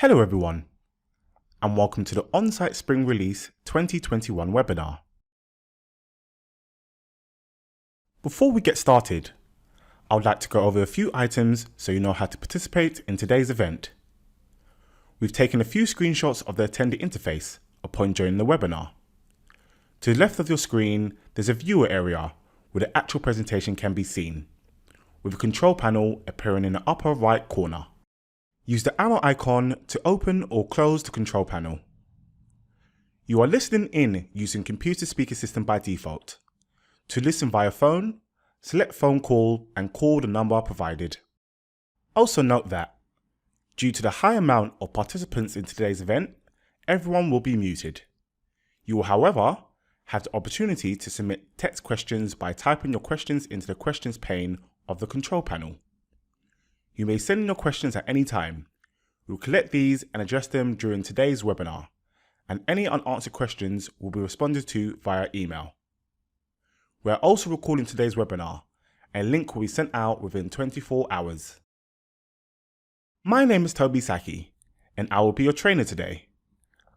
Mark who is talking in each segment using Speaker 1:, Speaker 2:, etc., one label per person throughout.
Speaker 1: Hello everyone, and welcome to the Onsight Spring Release 2021 webinar. Before we get started, I would like to go over a few items so you know how to participate in today's event. We've taken a few screenshots of the attendee interface upon joining the webinar. To the left of your screen, there's a viewer area where the actual presentation can be seen, with a control panel appearing in the upper right corner. Use the arrow icon to open or close the control panel. You are listening in using computer speaker system by default. To listen via phone, select phone call and call the number provided. Also note that, due to the high amount of participants in today's event, everyone will be muted. You will, however, have the opportunity to submit text questions by typing your questions into the questions pane of the control panel. You may send in your questions at any time. We will collect these and address them during today's webinar, and any unanswered questions will be responded to via email. We are also recording today's webinar. A link will be sent out within 24 hours. My name is Toby Saki, and I will be your trainer today.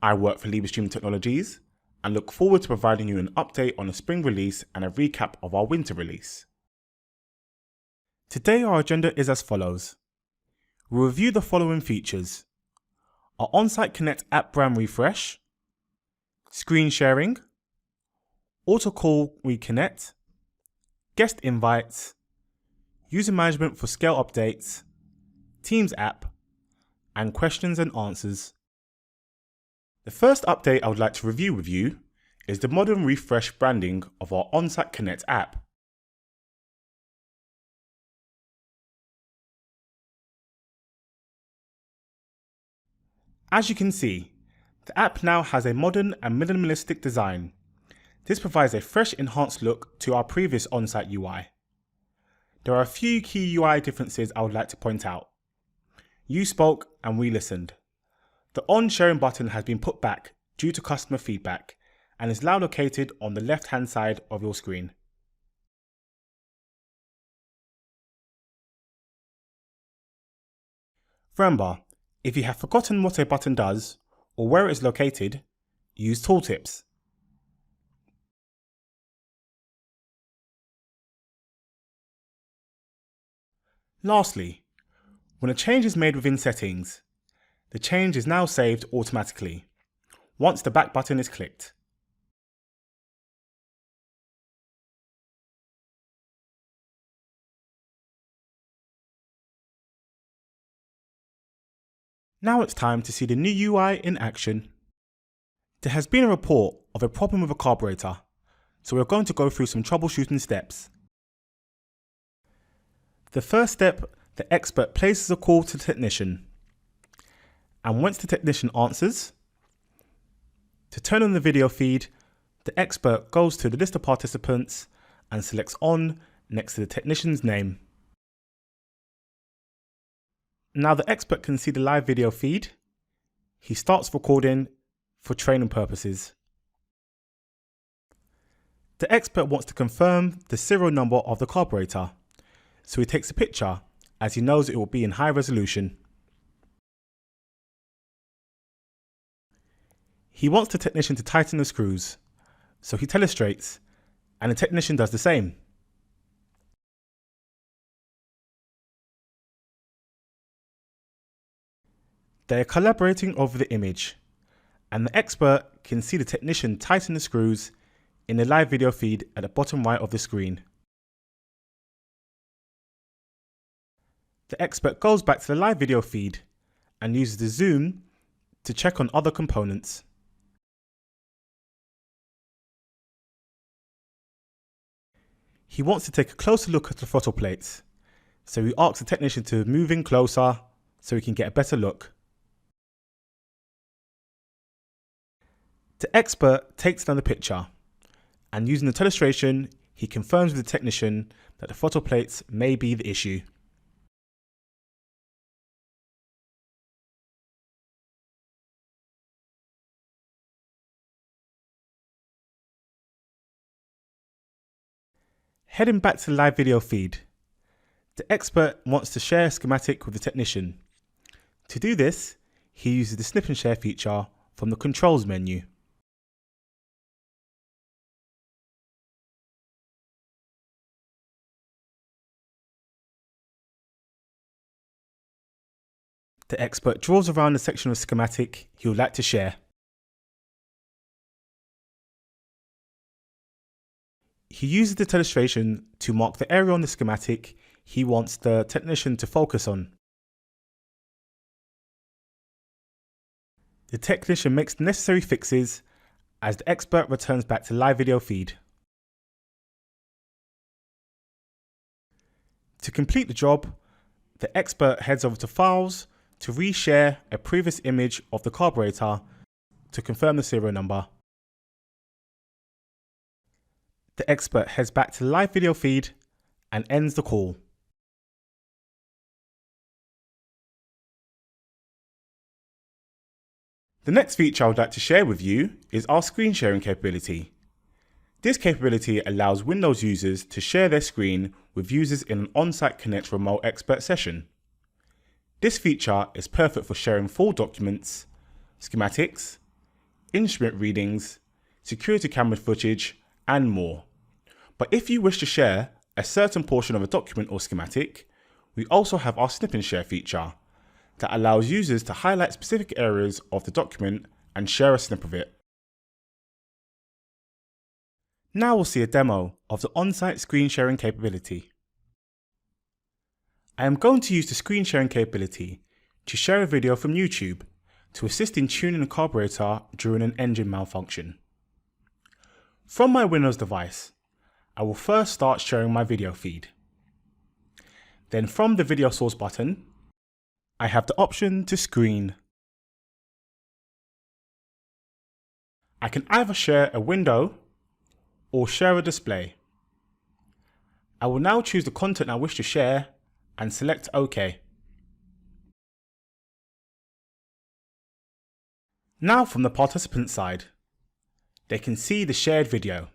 Speaker 1: I work for Stream Technologies and look forward to providing you an update on the spring release and a recap of our winter release. Today our agenda is as follows. We'll review the following features: our Onsight Connect app brand refresh, screen sharing, auto call reconnect, guest invites, user management for scale updates, Teams app, and questions and answers. The first update I would like to review with you is the modern refresh branding of our Onsight Connect app. As you can see, the app now has a modern and minimalistic design. This provides a fresh, enhanced look to our previous Onsight UI. There are a few key UI differences I would like to point out. You spoke and we listened. The on sharing button has been put back due to customer feedback and is now located on the left-hand side of your screen. Remember, if you have forgotten what a button does or where it is located, use tooltips. Lastly, when a change is made within settings, the change is now saved automatically once the back button is clicked. Now it's time to see the new UI in action. There has been a report of a problem with a carburetor, so we're going to go through some troubleshooting steps. The first step, the expert places a call to the technician. And once the technician answers, to turn on the video feed, the expert goes to the list of participants and selects on next to the technician's name. Now the expert can see the live video feed. He starts recording for training purposes. The expert wants to confirm the serial number of the carburetor, so he takes a picture as he knows it will be in high resolution. He wants the technician to tighten the screws, so he telestrates and the technician does the same. They are collaborating over the image, and the expert can see the technician tighten the screws in the live video feed at the bottom right of the screen. The expert goes back to the live video feed and uses the zoom to check on other components. He wants to take a closer look at the throttle plates, so he asks the technician to move in closer so he can get a better look. The expert takes down the picture, and using the telestration, he confirms with the technician that the throttle plates may be the issue. Heading back to the live video feed, the expert wants to share a schematic with the technician. To do this, he uses the snip and share feature from the controls menu. The expert draws around the section of schematic he would like to share. He uses the illustration to mark the area on the schematic he wants the technician to focus on. The technician makes the necessary fixes as the expert returns back to live video feed. To complete the job, the expert heads over to Files to reshare a previous image of the carburetor to confirm the serial number. The expert heads back to the live video feed and ends the call. The next feature I would like to share with you is our screen sharing capability. This capability allows Windows users to share their screen with users in an Onsight Connect remote expert session. This feature is perfect for sharing full documents, schematics, instrument readings, security camera footage, and more. But if you wish to share a certain portion of a document or schematic, we also have our snip and share feature that allows users to highlight specific areas of the document and share a snip of it. Now we'll see a demo of the Onsight screen sharing capability. I am going to use the screen sharing capability to share a video from YouTube to assist in tuning the carburetor during an engine malfunction. From my Windows device, I will first start sharing my video feed. Then from the video source button, I have the option to screen. I can either share a window or share a display. I will now choose the content I wish to share and select OK. Now from the participant side, they can see the shared video.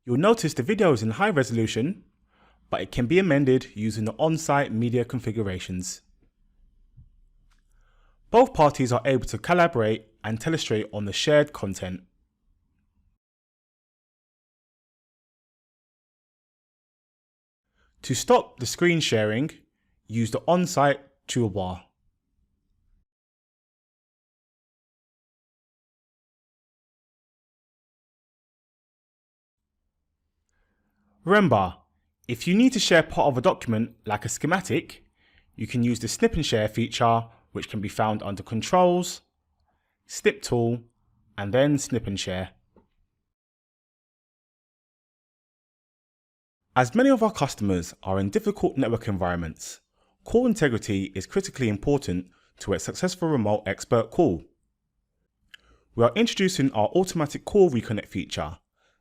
Speaker 1: You'll notice the video is in high resolution, but it can be amended using the Onsight media configurations. Both parties are able to collaborate and telestrate on the shared content. To stop the screen sharing, use the Onsight toolbar. Remember, if you need to share part of a document like a schematic, you can use the snip and share feature, which can be found under Controls, Snip Tool, and then Snip and Share. As many of our customers are in difficult network environments, call integrity is critically important to a successful remote expert call. We are introducing our automatic call reconnect feature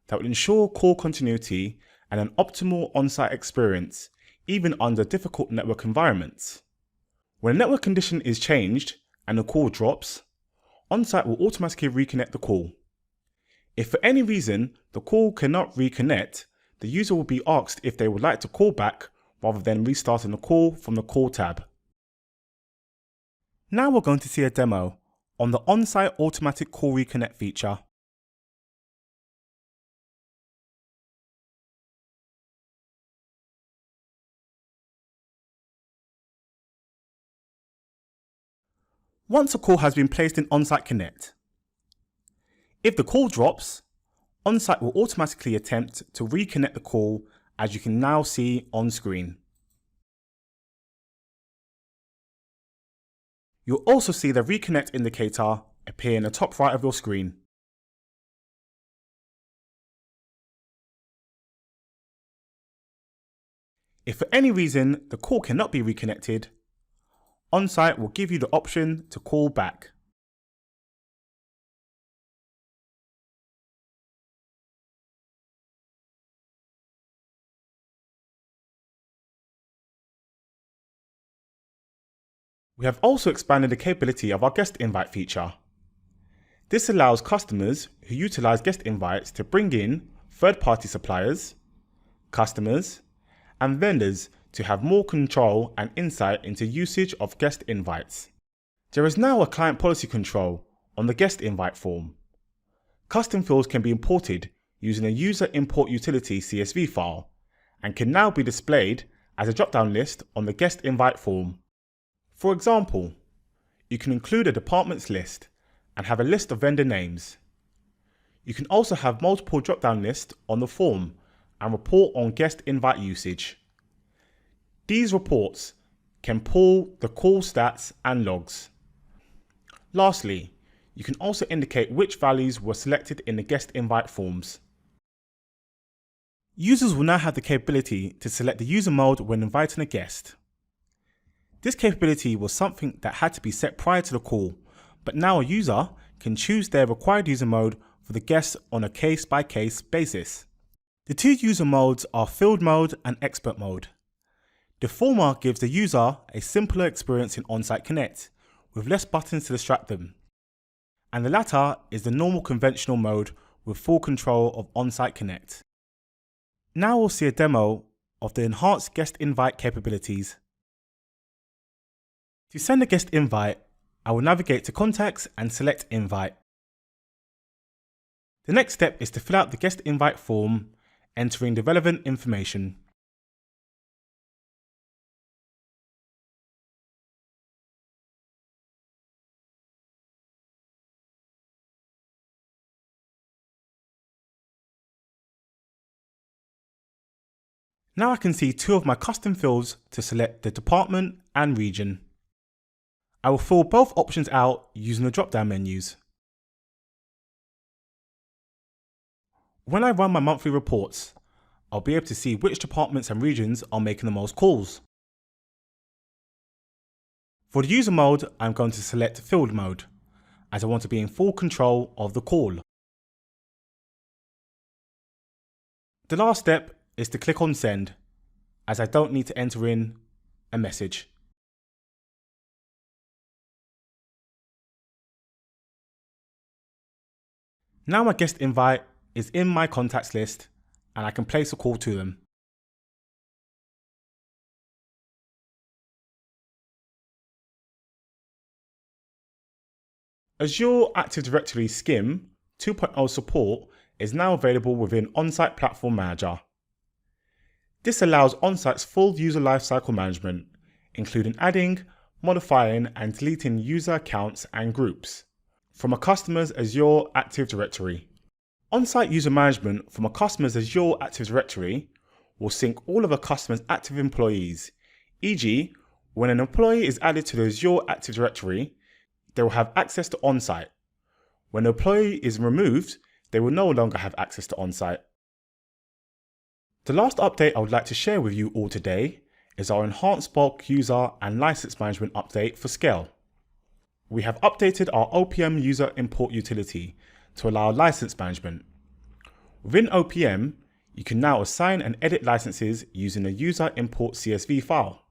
Speaker 1: that will ensure call continuity and an optimal on-site experience even under difficult network environments. When a network condition is changed and the call drops, Onsight will automatically reconnect the call. If for any reason the call cannot reconnect, the user will be asked if they would like to call back rather than restarting the call from the Call tab. Now we're going to see a demo on the Onsight automatic call reconnect feature. Once a call has been placed in Onsight Connect, if the call drops, Onsight will automatically attempt to reconnect the call, as you can now see on screen. You'll also see the reconnect indicator appear in the top right of your screen. If for any reason the call cannot be reconnected, Onsight will give you the option to call back. We have also expanded the capability of our guest invite feature. This allows customers who utilize guest invites to bring in third-party suppliers, customers, and vendors to have more control and insight into usage of guest invites. There is now a client policy control on the guest invite form. Custom fields can be imported using a user import utility CSV file and can now be displayed as a drop-down list on the guest invite form. For example, you can include a departments list and have a list of vendor names. You can also have multiple drop-down lists on the form and report on guest invite usage. These reports can pull the call stats and logs. Lastly, you can also indicate which values were selected in the guest invite forms. Users will now have the capability to select the user mode when inviting a guest. This capability was something that had to be set prior to the call, but now a user can choose their required user mode for the guest on a case-by-case basis. The two user modes are Field Mode and Expert Mode. The former gives the user a simpler experience in Onsight Connect, with less buttons to distract them. And the latter is the normal conventional mode with full control of Onsight Connect. Now we'll see a demo of the enhanced guest invite capabilities. To send a guest invite, I will navigate to Contacts and select Invite. The next step is to fill out the guest invite form, entering the relevant information. Now I can see two of my custom fields to select the department and region. I will fill both options out using the drop-down menus. When I run my monthly reports, I'll be able to see which departments and regions are making the most calls. For the user mode, I'm going to select Field Mode, as I want to be in full control of the call. The last step is to click on Send, as I don't need to enter in a message. Now my guest invite is in my contacts list and I can place a call to them. Azure Active Directory SCIM 2.0 support is now available within Onsight Platform Manager. This allows Onsight's full user lifecycle management, including adding, modifying and deleting user accounts and groups from a customer's Azure Active Directory. Onsight user management from a customer's Azure Active Directory will sync all of a customer's active employees, e.g., when an employee is added to the Azure Active Directory, they will have access to Onsight. When an employee is removed, they will no longer have access to Onsight. The last update I would like to share with you all today is our enhanced bulk user and license management update for Scale. We have updated our OPM user import utility to allow license management. Within OPM, you can now assign and edit licenses using a user import CSV file.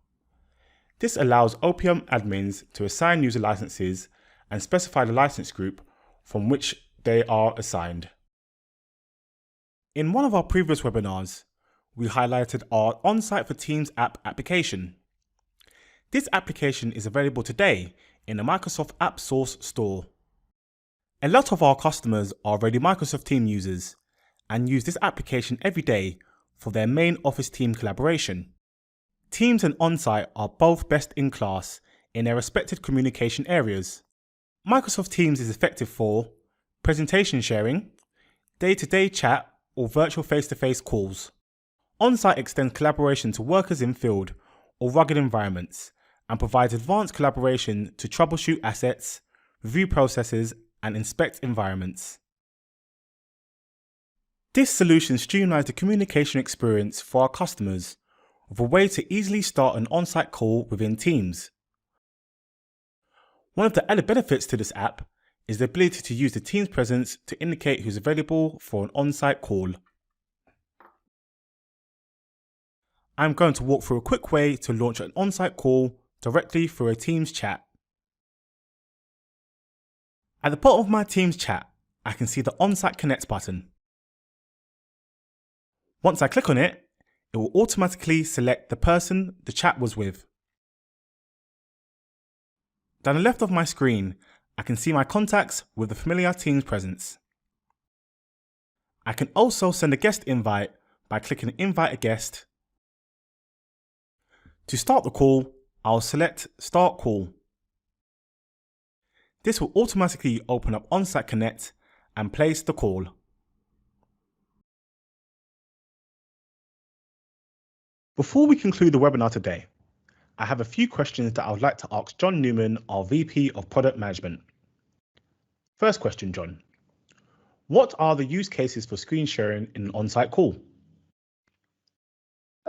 Speaker 1: This allows OPM admins to assign user licenses and specify the license group from which they are assigned. In one of our previous webinars, we highlighted our Onsight for Teams app application. This application is available today in the Microsoft App Source store. A lot of our customers are already Microsoft Teams users and use this application every day for their main Office team collaboration. Teams and Onsight are both best in class in their respective communication areas. Microsoft Teams is effective for presentation sharing, day-to-day chat or virtual face-to-face calls. Onsight extends collaboration to workers in field or rugged environments and provides advanced collaboration to troubleshoot assets, review processes, and inspect environments. This solution streamlines the communication experience for our customers with a way to easily start an Onsight call within Teams. One of the added benefits to this app is the ability to use the Teams presence to indicate who's available for an Onsight call. I'm going to walk through a quick way to launch an Onsight call directly through a Teams chat. At the bottom of my Teams chat, I can see the Onsight Connect button. Once I click on it, it will automatically select the person the chat was with. Down the left of my screen, I can see my contacts with the familiar Teams presence. I can also send a guest invite by clicking Invite a Guest. To start the call, I'll select Start Call. This will automatically open up Onsight Connect and place the call. Before we conclude the webinar today, I have a few questions that I would like to ask John Newman, our VP of Product Management. First question, John. What are the use cases for screen sharing in an on-site call?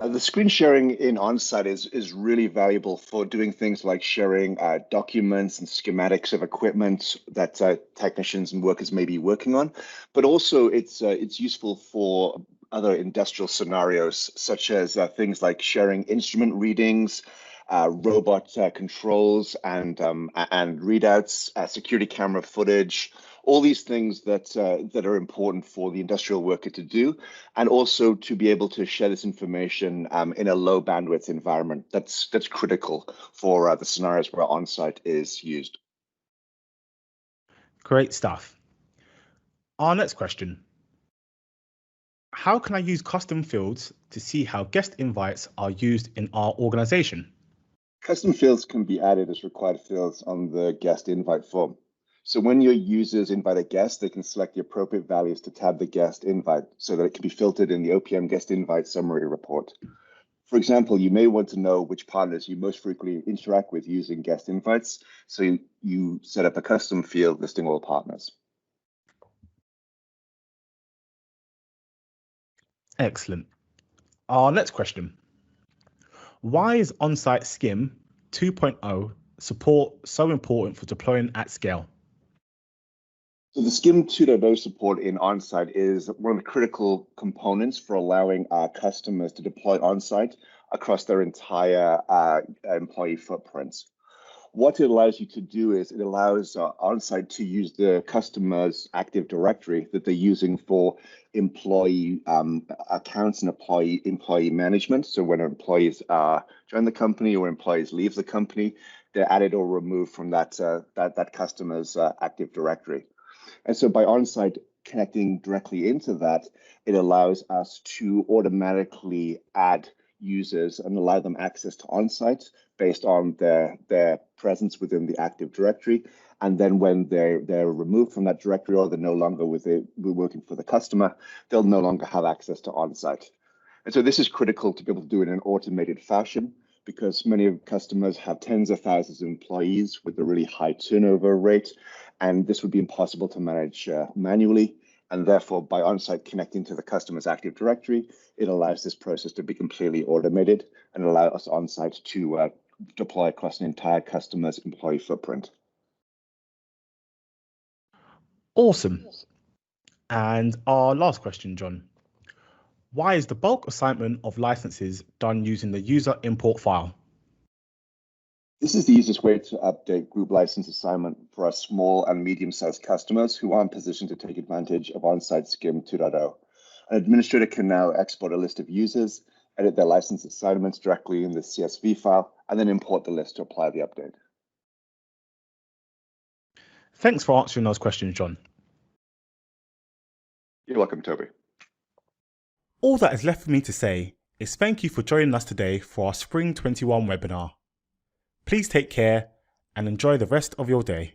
Speaker 2: The screen sharing in Onsight is really valuable for doing things like sharing documents and schematics of equipment that technicians and workers may be working on, but also it's useful for other industrial scenarios, such as things like sharing instrument readings, robot controls and readouts, security camera footage, all these things that are important for the industrial worker to do, and also to be able to share this information in a low bandwidth environment. That's critical for the scenarios where Onsight is used.
Speaker 1: Great stuff. Our next question. How can I use custom fields to see how guest invites are used in our organization?
Speaker 2: Custom fields can be added as required fields on the guest invite form. So when your users invite a guest, they can select the appropriate values to tab the guest invite so that it can be filtered in the OPM guest invite summary report. For example, you may want to know which partners you most frequently interact with using guest invites, so you set up a custom field listing all partners.
Speaker 1: Excellent. Our next question. Why is Onsight SCIM 2.0 support so important for deploying at scale?
Speaker 2: So the SCIM 2.0 support in Onsight is one of the critical components for allowing our customers to deploy Onsight across their entire employee footprints. What it allows you to do is it allows Onsight to use the customer's Active Directory that they're using for employee accounts and employee management. So when employees join the company or employees leave the company, they're added or removed from that customer's Active Directory. And so by Onsight connecting directly into that, it allows us to automatically add users and allow them access to Onsight based on their presence within the Active Directory. And then when they're removed from that directory or they're no longer working for the customer, they'll no longer have access to Onsight. And so this is critical to be able to do it in an automated fashion, because many customers have tens of thousands of employees with a really high turnover rate, and this would be impossible to manage manually. And therefore, by Onsight connecting to the customer's Active Directory, it allows this process to be completely automated and allow us Onsight to deploy across an entire customer's employee footprint.
Speaker 1: Awesome. And our last question, John. Why is the bulk assignment of licenses done using the user import file?
Speaker 2: This is the easiest way to update group license assignment for our small and medium-sized customers who aren't positioned to take advantage of Onsight SCIM 2.0. An administrator can now export a list of users, edit their license assignments directly in the CSV file, and then import the list to apply the update.
Speaker 1: Thanks for answering those questions, John.
Speaker 2: You're welcome, Toby.
Speaker 1: All that is left for me to say is thank you for joining us today for our Spring 21 webinar. Please take care and enjoy the rest of your day.